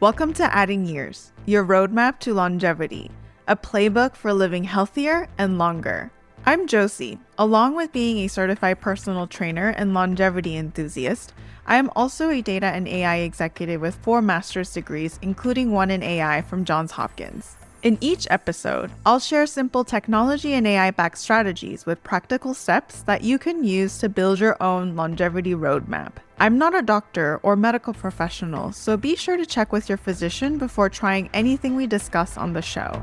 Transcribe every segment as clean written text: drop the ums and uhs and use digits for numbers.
Welcome to Adding Years, your roadmap to longevity, a playbook for living healthier and longer. I'm Josie. Along with being a certified personal trainer and longevity enthusiast, I am also a data and AI executive with 4 master's degrees, including one in AI from Johns Hopkins. In each episode, I'll share simple technology and AI-backed strategies with practical steps that you can use to build your own longevity roadmap. I'm not a doctor or medical professional, so be sure to check with your physician before trying anything we discuss on the show.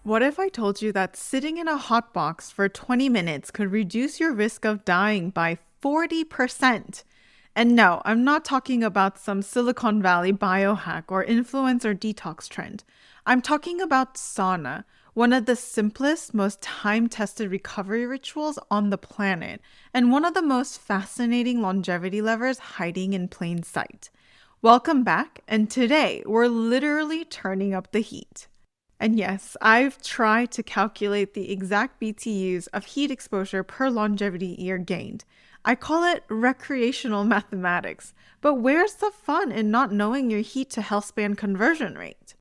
What if I told you that sitting in a hot box for 20 minutes could reduce your risk of dying by 40%? And no, I'm not talking about some Silicon Valley biohack or influencer detox trend. I'm talking about sauna, one of the simplest, most time-tested recovery rituals on the planet, and one of the most fascinating longevity levers hiding in plain sight. Welcome back, and today we're literally turning up the heat. And yes, I've tried to calculate the exact BTUs of heat exposure per longevity year gained. I call it recreational mathematics, but where's the fun in not knowing your heat to health span conversion rate?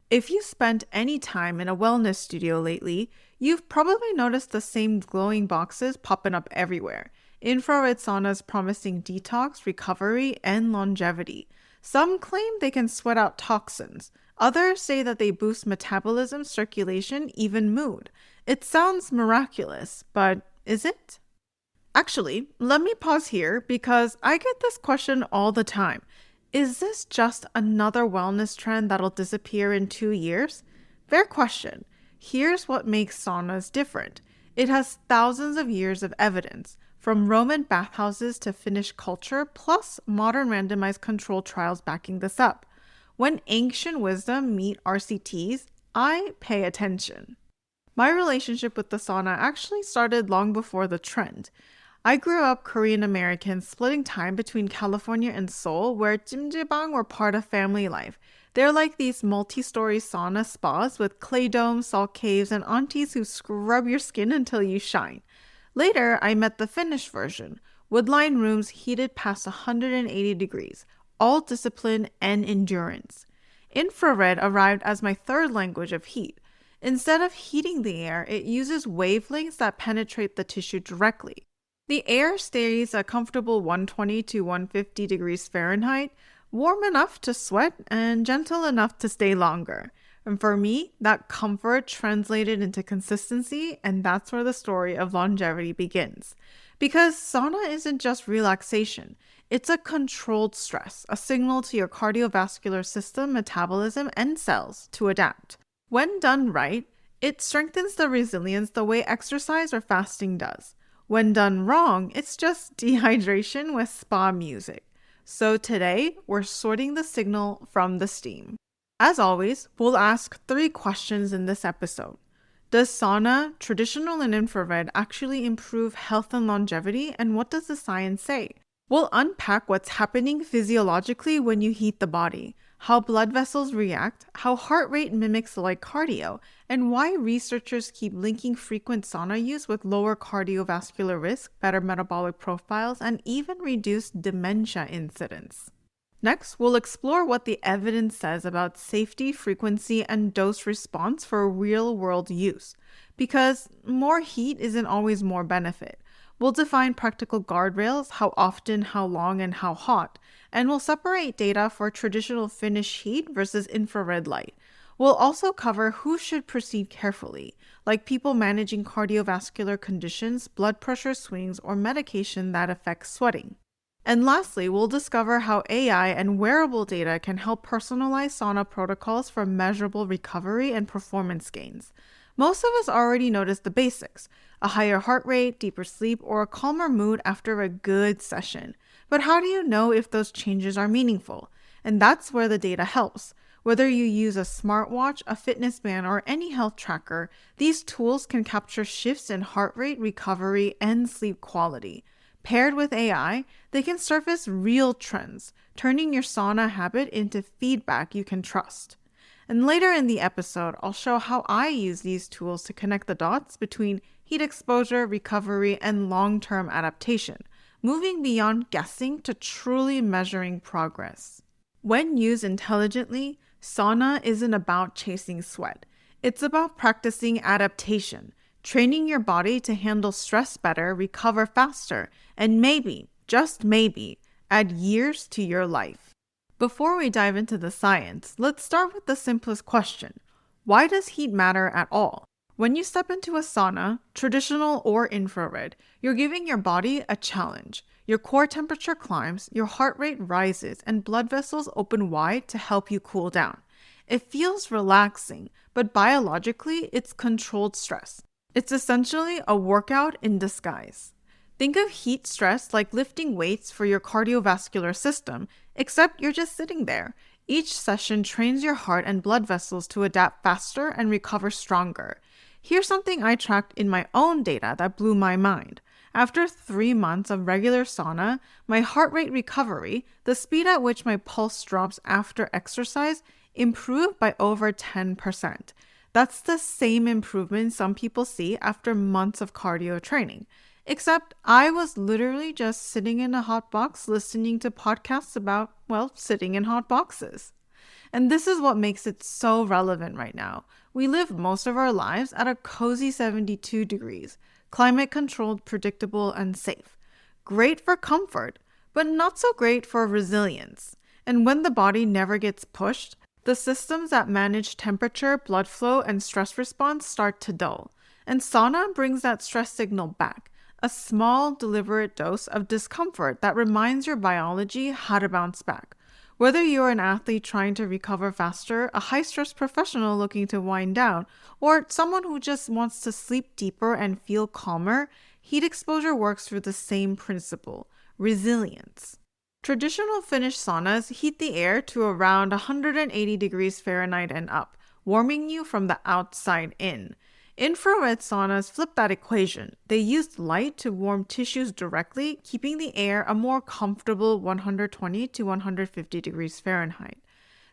If you spent any time in a wellness studio lately, you've probably noticed the same glowing boxes popping up everywhere. Infrared saunas promising detox, recovery, and longevity. Some claim they can sweat out toxins. Others say that they boost metabolism, circulation, even mood. It sounds miraculous, but is it? Actually, let me pause here because I get this question all the time. Is this just another wellness trend that'll disappear in 2 years? Fair question. Here's what makes saunas different. It has thousands of years of evidence, from Roman bathhouses to Finnish culture, plus modern randomized controlled trials backing this up. When ancient wisdom meet RCTs, I pay attention. My relationship with the sauna actually started long before the trend. I grew up Korean American, splitting time between California and Seoul, where jjimjilbang were part of family life. They're like these multi-story sauna spas with clay domes, salt caves, and aunties who scrub your skin until you shine. Later, I met the Finnish version, wood-lined rooms heated past 180 degrees, all discipline and endurance. Infrared arrived as my third language of heat. Instead of heating the air, it uses wavelengths that penetrate the tissue directly. The air stays a comfortable 120 to 150 degrees Fahrenheit, warm enough to sweat and gentle enough to stay longer. And for me, that comfort translated into consistency, and that's where the story of longevity begins. Because sauna isn't just relaxation, it's a controlled stress, a signal to your cardiovascular system, metabolism, and cells to adapt. When done right, it strengthens the resilience the way exercise or fasting does. When done wrong, it's just dehydration with spa music. So today, we're sorting the signal from the steam. As always, we'll ask 3 questions in this episode. Does sauna, traditional and infrared, actually improve health and longevity, and what does the science say? We'll unpack what's happening physiologically when you heat the body, how blood vessels react, how heart rate mimics like cardio, and why researchers keep linking frequent sauna use with lower cardiovascular risk, better metabolic profiles, and even reduced dementia incidence. Next, we'll explore what the evidence says about safety, frequency, and dose response for real-world use, because more heat isn't always more benefit. We'll define practical guardrails, how often, how long, and how hot, and we'll separate data for traditional Finnish heat versus infrared light. We'll also cover who should proceed carefully, like people managing cardiovascular conditions, blood pressure swings, or medication that affects sweating. And lastly, we'll discover how AI and wearable data can help personalize sauna protocols for measurable recovery and performance gains. Most of us already notice the basics, a higher heart rate, deeper sleep, or a calmer mood after a good session. But how do you know if those changes are meaningful? And that's where the data helps. Whether you use a smartwatch, a fitness band, or any health tracker, these tools can capture shifts in heart rate, recovery, and sleep quality. Paired with AI, they can surface real trends, turning your sauna habit into feedback you can trust. And later in the episode, I'll show how I use these tools to connect the dots between heat exposure, recovery, and long-term adaptation. moving beyond guessing to truly measuring progress. When used intelligently, sauna isn't about chasing sweat. It's about practicing adaptation, training your body to handle stress better, recover faster, and maybe, just maybe, add years to your life. Before we dive into the science, let's start with the simplest question. Why does heat matter at all? When you step into a sauna, traditional or infrared, you're giving your body a challenge. Your core temperature climbs, your heart rate rises, and blood vessels open wide to help you cool down. It feels relaxing, but biologically, it's controlled stress. It's essentially a workout in disguise. Think of heat stress like lifting weights for your cardiovascular system, except you're just sitting there. Each session trains your heart and blood vessels to adapt faster and recover stronger. Here's something I tracked in my own data that blew my mind. After 3 months of regular sauna, my heart rate recovery, the speed at which my pulse drops after exercise, improved by over 10%. That's the same improvement some people see after months of cardio training. Except I was literally just sitting in a hot box listening to podcasts about, well, sitting in hot boxes. And this is what makes it so relevant right now. We live most of our lives at a cozy 72 degrees, climate controlled, predictable, and safe. Great for comfort, but not so great for resilience. And when the body never gets pushed, the systems that manage temperature, blood flow, and stress response start to dull. And sauna brings that stress signal back. A small, deliberate dose of discomfort that reminds your biology how to bounce back. Whether you're an athlete trying to recover faster, a high-stress professional looking to wind down, or someone who just wants to sleep deeper and feel calmer, heat exposure works through the same principle: resilience. Traditional Finnish saunas heat the air to around 180 degrees Fahrenheit and up, warming you from the outside in. Infrared saunas flip that equation. They use light to warm tissues directly, keeping the air a more comfortable 120 to 150 degrees Fahrenheit.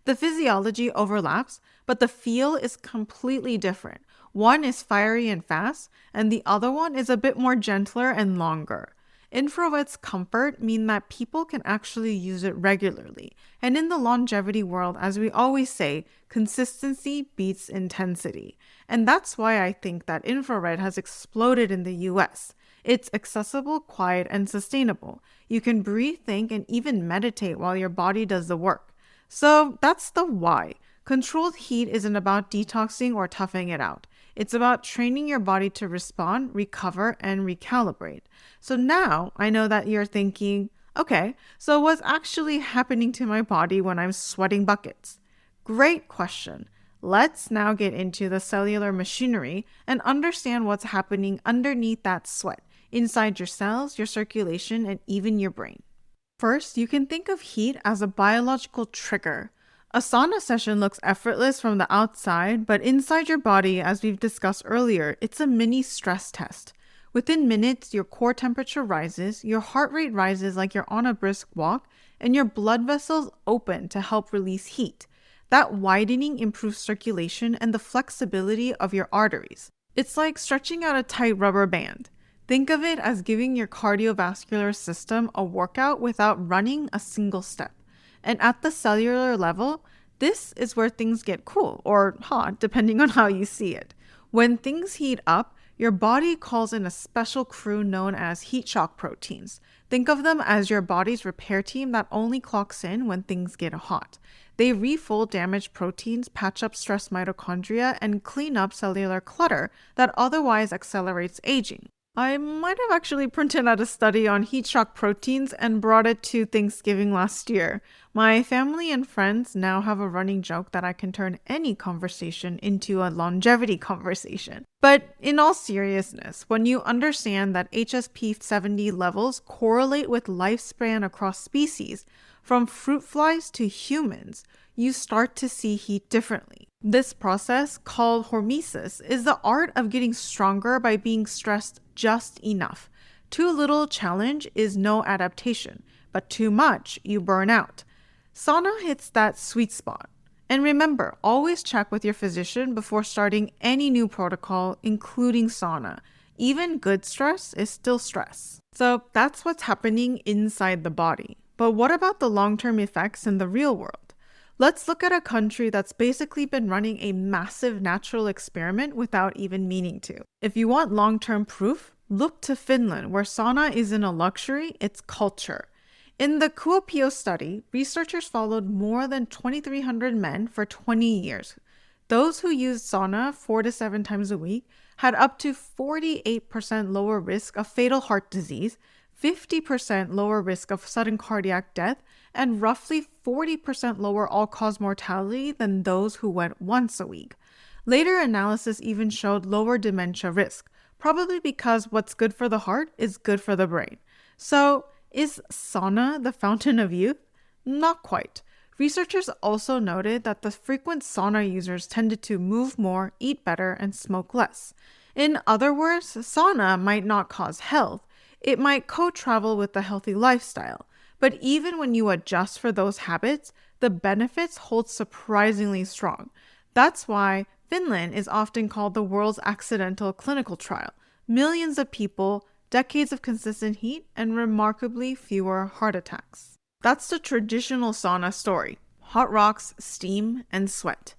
The physiology overlaps, but the feel is completely different. One is fiery and fast, and the other one is a bit more gentler and longer. Infrared's comfort mean that people can actually use it regularly. And in the longevity world, as we always say, consistency beats intensity. And that's why I think that infrared has exploded in the US. It's accessible, quiet, and sustainable. You can breathe, think, and even meditate while your body does the work. So that's the why. Controlled heat isn't about detoxing or toughing it out. It's about training your body to respond, recover, and recalibrate. So now I know that you're thinking, okay, so what's actually happening to my body when I'm sweating buckets? Great question. Let's now get into the cellular machinery and understand what's happening underneath that sweat, inside your cells, your circulation, and even your brain. First, you can think of heat as a biological trigger. A sauna session looks effortless from the outside, but inside your body, as we've discussed earlier, it's a mini stress test. Within minutes, your core temperature rises, your heart rate rises like you're on a brisk walk, and your blood vessels open to help release heat. That widening improves circulation and the flexibility of your arteries. It's like stretching out a tight rubber band. Think of it as giving your cardiovascular system a workout without running a single step. And at the cellular level, this is where things get cool or hot, depending on how you see it. When things heat up, your body calls in a special crew known as heat shock proteins. Think of them as your body's repair team that only clocks in when things get hot. They refold damaged proteins, patch up stressed mitochondria, and clean up cellular clutter that otherwise accelerates aging. I might have actually printed out a study on heat shock proteins and brought it to Thanksgiving last year. My family and friends now have a running joke that I can turn any conversation into a longevity conversation. But in all seriousness, when you understand that HSP70 levels correlate with lifespan across species, from fruit flies to humans, you start to see heat differently. This process, called hormesis, is the art of getting stronger by being stressed just enough. Too little challenge is no adaptation, but too much, you burn out. Sauna hits that sweet spot. And remember, always check with your physician before starting any new protocol, including sauna. Even good stress is still stress. So that's what's happening inside the body. But what about the long-term effects in the real world? Let's look at a country that's basically been running a massive natural experiment without even meaning to. If you want long-term proof, look to Finland, where sauna isn't a luxury, it's culture. In the Kuopio study, researchers followed more than 2,300 men for 20 years. Those who used sauna 4 to 7 times a week had up to 48% lower risk of fatal heart disease, 50% lower risk of sudden cardiac death, and roughly 40% lower all-cause mortality than those who went once a week. Later analysis even showed lower dementia risk, probably because what's good for the heart is good for the brain. So, is sauna the fountain of youth? Not quite. Researchers also noted that the frequent sauna users tended to move more, eat better, and smoke less. In other words, sauna might not cause health, it might co-travel with the healthy lifestyle. But even when you adjust for those habits, the benefits hold surprisingly strong. That's why Finland is often called the world's accidental clinical trial. Millions of people, decades of consistent heat, and remarkably fewer heart attacks. That's the traditional sauna story: hot rocks, steam, and sweat.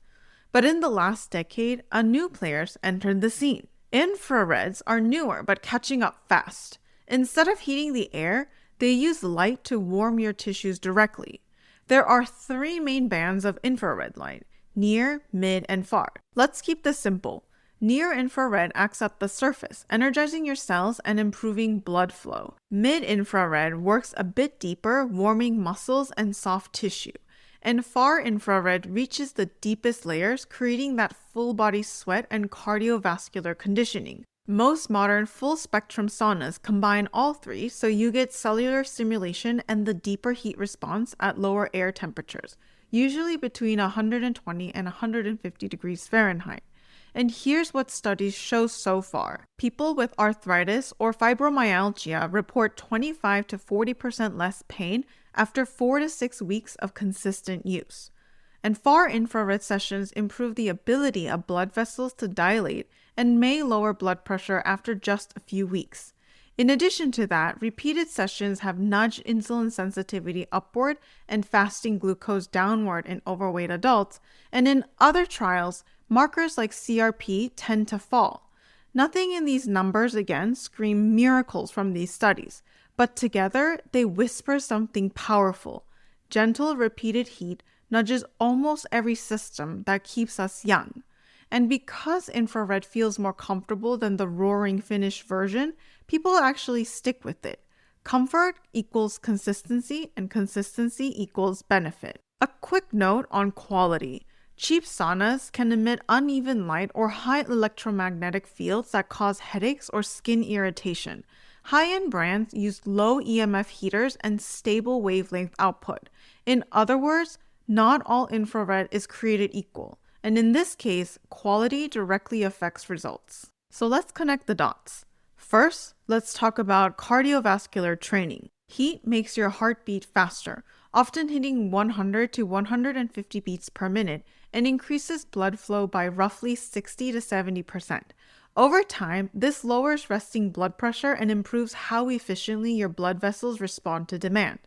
But in the last decade, a new players entered the scene. Infrareds are newer but catching up fast. Instead of heating the air, they use light to warm your tissues directly. There are 3 main bands of infrared light: near, mid, and far. Let's keep this simple. Near-infrared acts at the surface, energizing your cells and improving blood flow. Mid-infrared works a bit deeper, warming muscles and soft tissue. And far-infrared reaches the deepest layers, creating that full-body sweat and cardiovascular conditioning. Most modern full-spectrum saunas combine all 3, so you get cellular stimulation and the deeper heat response at lower air temperatures, usually between 120 and 150 degrees Fahrenheit. And here's what studies show so far. People with arthritis or fibromyalgia report 25 to 40% less pain after 4 to 6 weeks of consistent use. And far infrared sessions improve the ability of blood vessels to dilate and may lower blood pressure after just a few weeks. In addition to that, repeated sessions have nudged insulin sensitivity upward and fasting glucose downward in overweight adults, and in other trials, markers like CRP tend to fall. Nothing in these numbers, again, scream miracles from these studies, but together they whisper something powerful. Gentle, repeated heat nudges almost every system that keeps us young. And because infrared feels more comfortable than the roaring Finnish version, people actually stick with it. Comfort equals consistency, and consistency equals benefit. A quick note on quality. Cheap saunas can emit uneven light or high electromagnetic fields that cause headaches or skin irritation. High-end brands use low EMF heaters and stable wavelength output. In other words, not all infrared is created equal. And in this case, quality directly affects results. So let's connect the dots. First, let's talk about cardiovascular training. Heat makes your heart beat faster, often hitting 100 to 150 beats per minute, and increases blood flow by roughly 60 to 70%. Over time, this lowers resting blood pressure and improves how efficiently your blood vessels respond to demand.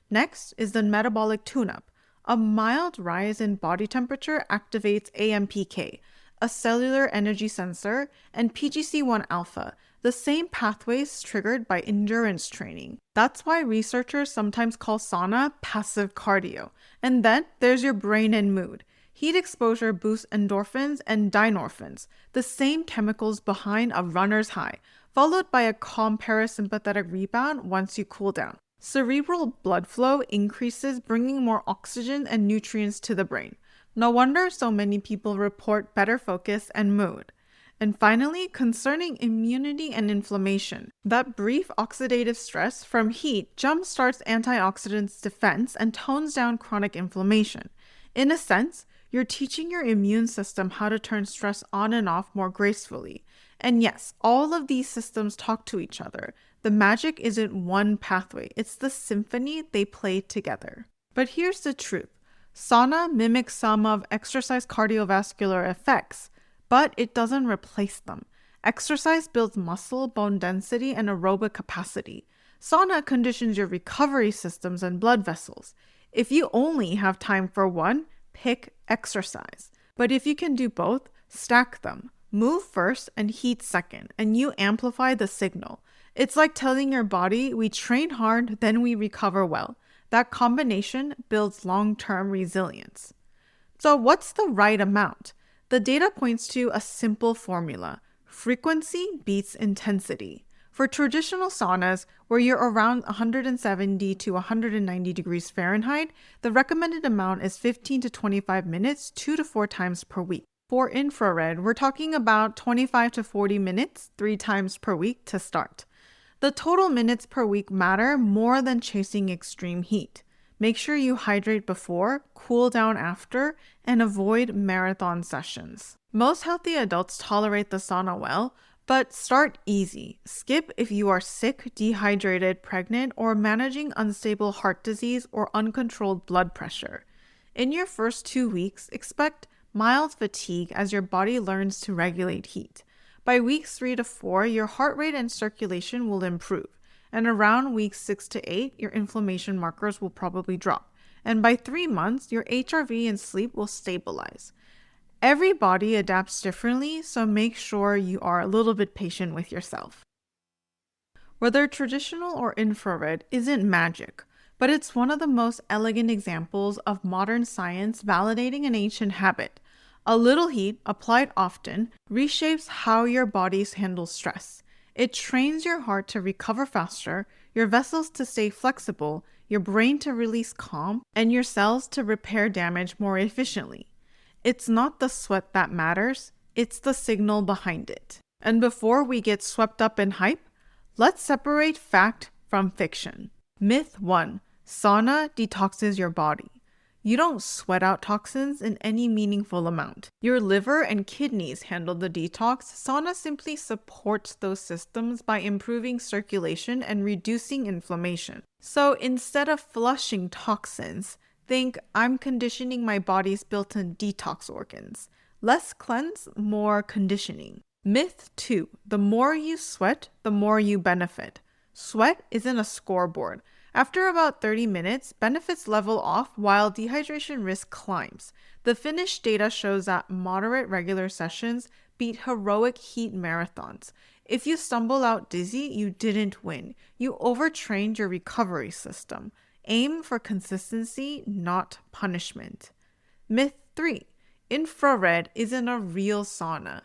Next is the metabolic tune-up. A mild rise in body temperature activates AMPK, a cellular energy sensor, and PGC1 alpha, the same pathways triggered by endurance training. That's why researchers sometimes call sauna passive cardio. And then there's your brain and mood. Heat exposure boosts endorphins and dynorphins, the same chemicals behind a runner's high, followed by a calm parasympathetic rebound once you cool down. Cerebral blood flow increases, bringing more oxygen and nutrients to the brain. No wonder so many people report better focus and mood. And finally, concerning immunity and inflammation, that brief oxidative stress from heat jumpstarts antioxidants defense and tones down chronic inflammation. In a sense, you're teaching your immune system how to turn stress on and off more gracefully. And yes, all of these systems talk to each other. The magic isn't one pathway, it's the symphony they play together. But here's the truth. Sauna mimics some of exercise cardiovascular effects, but it doesn't replace them. Exercise builds muscle, bone density, and aerobic capacity. Sauna conditions your recovery systems and blood vessels. If you only have time for one, pick exercise. But if you can do both, stack them. Move first and heat second, and you amplify the signal. It's like telling your body, we train hard, then we recover well. That combination builds long-term resilience. So what's the right amount? The data points to a simple formula. Frequency beats intensity. For traditional saunas, where you're around 170 to 190 degrees Fahrenheit, the recommended amount is 15 to 25 minutes, 2 to 4 times per week. For infrared, we're talking about 25 to 40 minutes, 3 times per week to start. The total minutes per week matter more than chasing extreme heat. Make sure you hydrate before, cool down after, and avoid marathon sessions. Most healthy adults tolerate the sauna well, but start easy. Skip if you are sick, dehydrated, pregnant, or managing unstable heart disease or uncontrolled blood pressure. In your first 2 weeks, expect mild fatigue as your body learns to regulate heat. By weeks 3 to 4, your heart rate and circulation will improve. And around weeks 6 to 8, your inflammation markers will probably drop. And by 3 months, your HRV and sleep will stabilize. Every body adapts differently, so make sure you are a little bit patient with yourself. Whether traditional or infrared isn't magic, but it's one of the most elegant examples of modern science validating an ancient habit. A little heat, applied often, reshapes how your bodies handle stress. It trains your heart to recover faster, your vessels to stay flexible, your brain to release calm, and your cells to repair damage more efficiently. It's not the sweat that matters, it's the signal behind it. And before we get swept up in hype, let's separate fact from fiction. Myth 1. Sauna detoxes your body. You don't sweat out toxins in any meaningful amount. Your liver and kidneys handle the detox. Sauna simply supports those systems by improving circulation and reducing inflammation. So instead of flushing toxins, think I'm conditioning my body's built-in detox organs. Less cleanse, more conditioning. Myth 2. The more you sweat, the more you benefit. Sweat isn't a scoreboard. After about 30 minutes, benefits level off while dehydration risk climbs. The Finnish data shows that moderate regular sessions beat heroic heat marathons. If you stumble out dizzy, you didn't win. You overtrained your recovery system. Aim for consistency, not punishment. Myth 3. Infrared isn't a real sauna.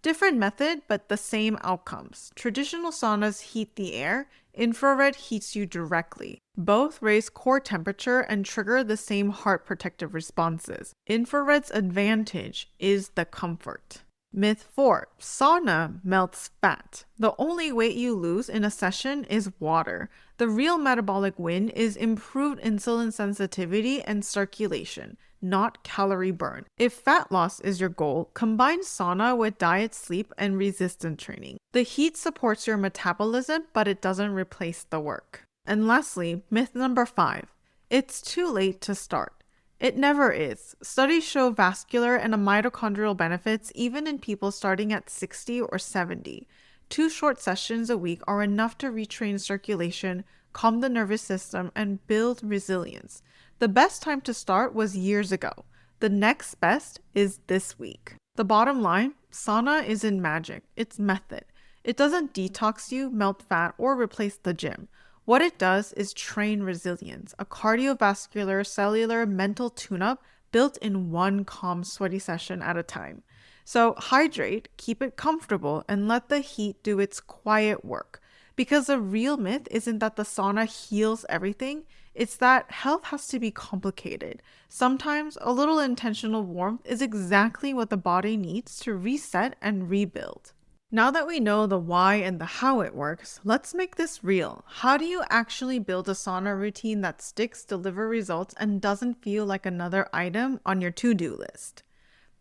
Different method, but the same outcomes. Traditional saunas heat the air. Infrared heats you directly. Both raise core temperature and trigger the same heart protective responses. Infrared's advantage is the comfort. Myth 4. Sauna melts fat. The only weight you lose in a session is water. The real metabolic win is improved insulin sensitivity and circulation, not calorie burn. If fat loss is your goal, combine sauna with diet, sleep, and resistance training. The heat supports your metabolism, but it doesn't replace the work. And lastly, myth number 5. It's too late to start. It never is. Studies show vascular and mitochondrial benefits even in people starting at 60 or 70. 2 short sessions a week are enough to retrain circulation, calm the nervous system, and build resilience. The best time to start was years ago. The next best is this week. The bottom line, sauna isn't magic, it's method. It doesn't detox you, melt fat, or replace the gym. What it does is train resilience, a cardiovascular, cellular, mental tune-up built in one calm, sweaty session at a time. So hydrate, keep it comfortable, and let the heat do its quiet work. Because the real myth isn't that the sauna heals everything, it's that health has to be complicated. Sometimes a little intentional warmth is exactly what the body needs to reset and rebuild. Now that we know the why and the how it works, let's make this real. How do you actually build a sauna routine that sticks, delivers results, and doesn't feel like another item on your to-do list?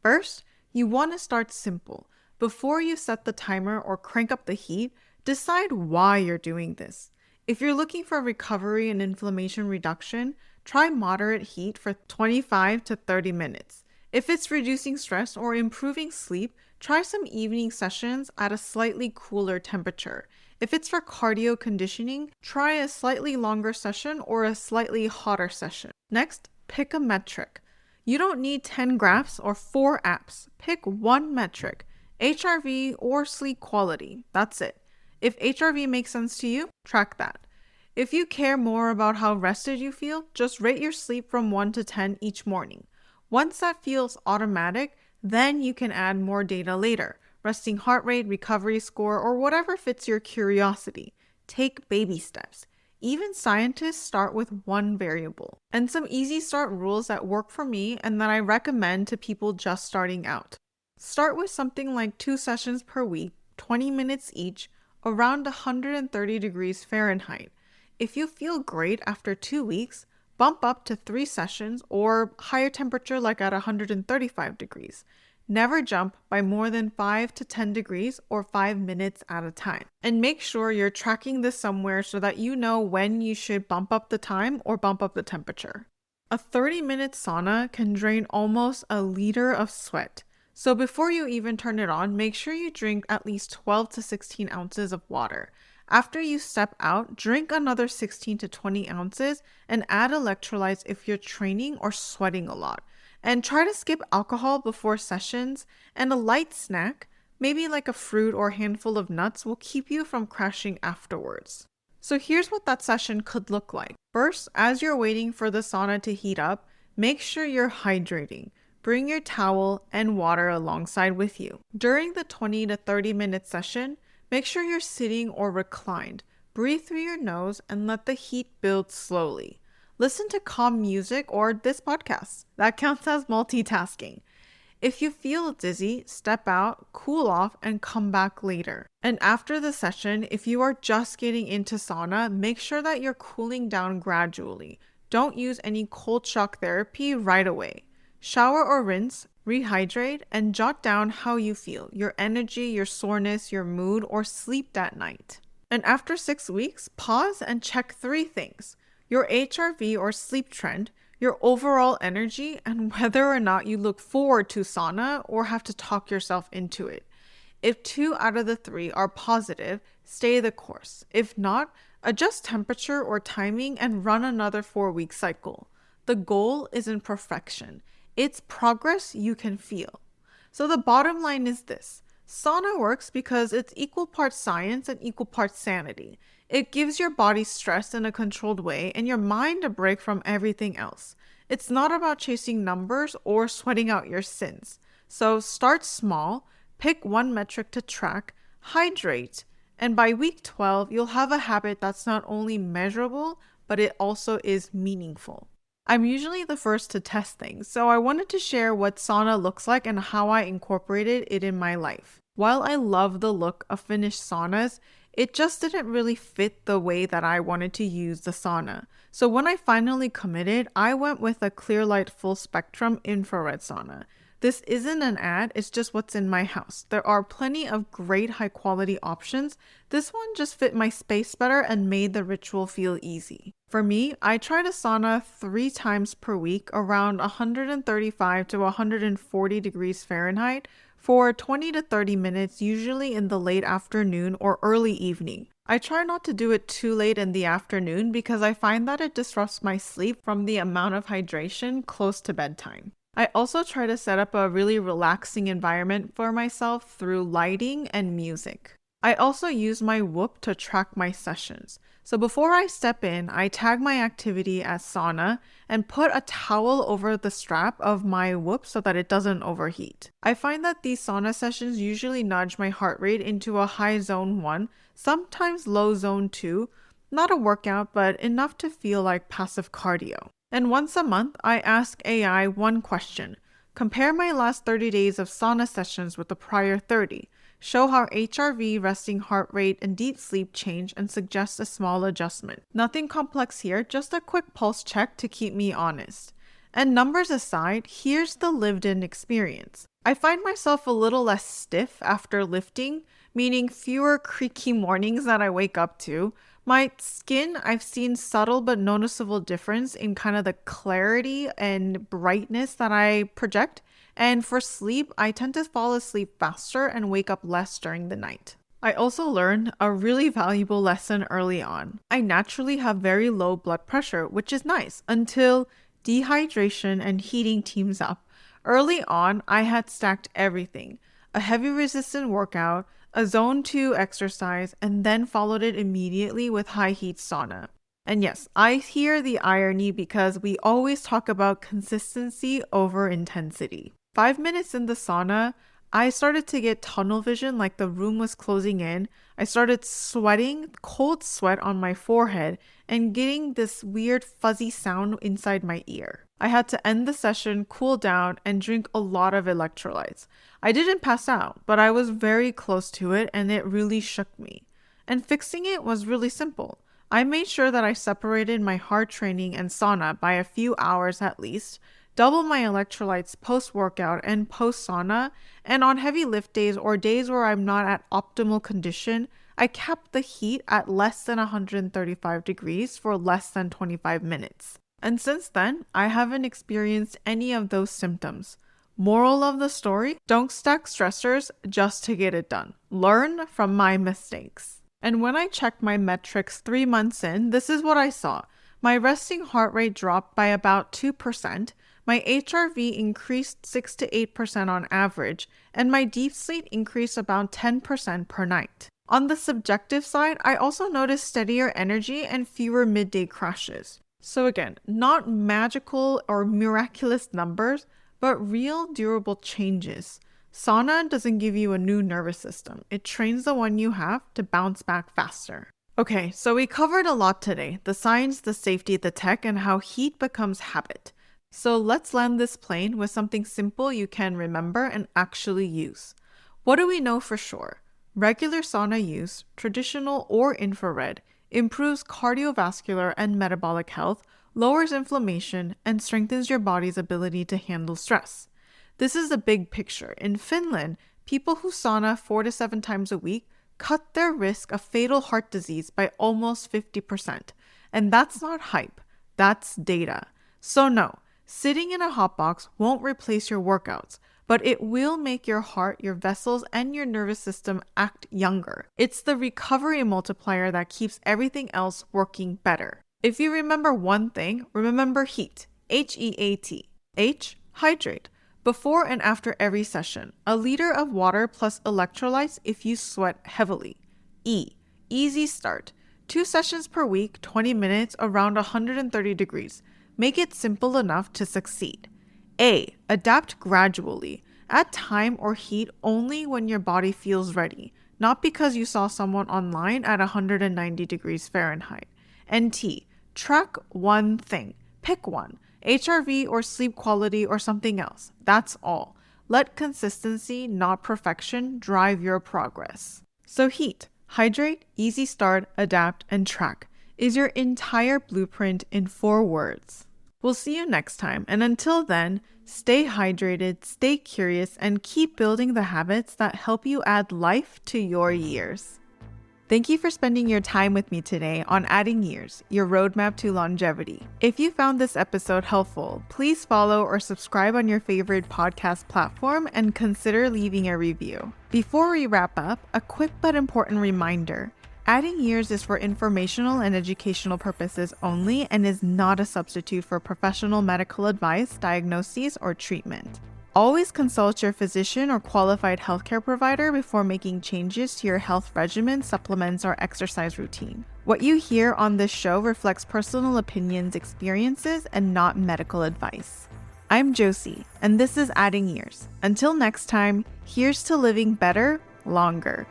First, you want to start simple. Before you set the timer or crank up the heat, decide why you're doing this. If you're looking for recovery and inflammation reduction, try moderate heat for 25 to 30 minutes. If it's reducing stress or improving sleep, Try some evening sessions at a slightly cooler temperature. If it's for cardio conditioning, try a slightly longer session or a slightly hotter session. Next, pick a metric. You don't need 10 graphs or 4 apps. Pick one metric, HRV or sleep quality. That's it. If HRV makes sense to you, track that. If you care more about how rested you feel, just rate your sleep from 1 to 10 each morning. Once that feels automatic, then you can add more data later. Resting heart rate, recovery score, or whatever fits your curiosity. Take baby steps. Even scientists start with one variable. And some easy start rules that work for me and that I recommend to people just starting out. Start with something like 2 sessions per week, 20 minutes each, around 130 degrees Fahrenheit. If you feel great after 2 weeks, bump up to 3 sessions or higher temperature like at 135 degrees. Never jump by more than 5 to 10 degrees or 5 minutes at a time. And make sure you're tracking this somewhere so that you know when you should bump up the time or bump up the temperature. A 30-minute sauna can drain almost a liter of sweat. So before you even turn it on, make sure you drink at least 12 to 16 ounces of water. After you step out, drink another 16 to 20 ounces and add electrolytes if you're training or sweating a lot. And try to skip alcohol before sessions, and a light snack, maybe like a fruit or a handful of nuts, will keep you from crashing afterwards. So here's what that session could look like. First, as you're waiting for the sauna to heat up, make sure you're hydrating. Bring your towel and water alongside with you. During the 20 to 30 minute session, make sure you're sitting or reclined. Breathe through your nose and let the heat build slowly. Listen to calm music or this podcast. That counts as multitasking. If you feel dizzy, step out, cool off, and come back later. And after the session, if you are just getting into sauna, make sure that you're cooling down gradually. Don't use any cold shock therapy right away. Shower or rinse, rehydrate, and jot down how you feel, your energy, your soreness, your mood, or sleep that night. And after 6 weeks, pause and check 3 things. Your HRV or sleep trend, your overall energy, and whether or not you look forward to sauna or have to talk yourself into it. If 2 out of the 3 are positive, stay the course. If not, adjust temperature or timing and run another 4-week cycle. The goal isn't perfection. It's progress you can feel. So the bottom line is this. Sauna works because it's equal parts science and equal parts sanity. It gives your body stress in a controlled way and your mind a break from everything else. It's not about chasing numbers or sweating out your sins. So start small, pick one metric to track, hydrate, and by week 12, you'll have a habit that's not only measurable, but it also is meaningful. I'm usually the first to test things, so I wanted to share what sauna looks like and how I incorporated it in my life. While I love the look of finished saunas, it just didn't really fit the way that I wanted to use the sauna. So when I finally committed, I went with a Clearlight full spectrum infrared sauna. This isn't an ad, it's just what's in my house. There are plenty of great high quality options. This one just fit my space better and made the ritual feel easy. For me, I try to sauna 3 times per week around 135 to 140 degrees Fahrenheit for 20 to 30 minutes, usually in the late afternoon or early evening. I try not to do it too late in the afternoon because I find that it disrupts my sleep from the amount of hydration close to bedtime. I also try to set up a really relaxing environment for myself through lighting and music. I also use my Whoop to track my sessions. So before I step in, I tag my activity as sauna and put a towel over the strap of my Whoop so that it doesn't overheat. I find that these sauna sessions usually nudge my heart rate into a high zone 1, sometimes low zone 2, not a workout, but enough to feel like passive cardio. And once a month, I ask AI one question. Compare my last 30 days of sauna sessions with the prior 30. Show how HRV, resting heart rate, and deep sleep change and suggest a small adjustment. Nothing complex here, just a quick pulse check to keep me honest. And numbers aside, here's the lived-in experience. I find myself a little less stiff after lifting, meaning fewer creaky mornings that I wake up to. My skin, I've seen subtle but noticeable difference in kind of the clarity and brightness that I project. And for sleep, I tend to fall asleep faster and wake up less during the night. I also learned a really valuable lesson early on. I naturally have very low blood pressure, which is nice, until dehydration and heating teams up. Early on, I had stacked everything: a heavy resistant workout, a zone 2 exercise, and then followed it immediately with high heat sauna. And yes, I hear the irony because we always talk about consistency over intensity. 5 minutes in the sauna, I started to get tunnel vision, like the room was closing in. I started sweating, cold sweat on my forehead, and getting this weird fuzzy sound inside my ear. I had to end the session, cool down, and drink a lot of electrolytes. I didn't pass out, but I was very close to it, and it really shook me. And fixing it was really simple. I made sure that I separated my hard training and sauna by a few hours at least, double my electrolytes post-workout and post-sauna, and on heavy lift days or days where I'm not at optimal condition, I kept the heat at less than 135 degrees for less than 25 minutes. And since then, I haven't experienced any of those symptoms. Moral of the story: don't stack stressors just to get it done. Learn from my mistakes. And when I checked my metrics 3 months in, this is what I saw. My resting heart rate dropped by about 2%, my HRV increased 6 to 8% on average, and my deep sleep increased about 10% per night. On the subjective side, I also noticed steadier energy and fewer midday crashes. So again, not magical or miraculous numbers, but real durable changes. Sauna doesn't give you a new nervous system. It trains the one you have to bounce back faster. Okay, so we covered a lot today: the science, the safety, the tech, and how heat becomes habit. So let's land this plane with something simple you can remember and actually use. What do we know for sure? Regular sauna use, traditional or infrared, improves cardiovascular and metabolic health, lowers inflammation, and strengthens your body's ability to handle stress. This is the big picture. In Finland, people who sauna 4 to 7 times a week cut their risk of fatal heart disease by almost 50%. And that's not hype, that's data. So no, sitting in a hot box won't replace your workouts, but it will make your heart, your vessels, and your nervous system act younger. It's the recovery multiplier that keeps everything else working better. If you remember one thing, remember heat. HEAT. H, hydrate. Before and after every session, a liter of water plus electrolytes if you sweat heavily. E, easy start. 2 sessions per week, 20 minutes, around 130 degrees. Make it simple enough to succeed. A, adapt gradually. Add time or heat only when your body feels ready, not because you saw someone online at 190 degrees Fahrenheit. And T, track one thing. Pick one. HRV or sleep quality or something else. That's all. Let consistency, not perfection, drive your progress. So heat, hydrate, easy start, adapt, and track is your entire blueprint in 4 words. We'll see you next time, and until then, stay hydrated, stay curious, and keep building the habits that help you add life to your years. Thank you for spending your time with me today on Adding Years, your roadmap to longevity. If you found this episode helpful, please follow or subscribe on your favorite podcast platform and consider leaving a review. Before we wrap up, a quick but important reminder: Adding Years is for informational and educational purposes only and is not a substitute for professional medical advice, diagnoses, or treatment. Always consult your physician or qualified healthcare provider before making changes to your health regimen, supplements, or exercise routine. What you hear on this show reflects personal opinions, experiences, and not medical advice. I'm Josie, and this is Adding Years. Until next time, here's to living better, longer.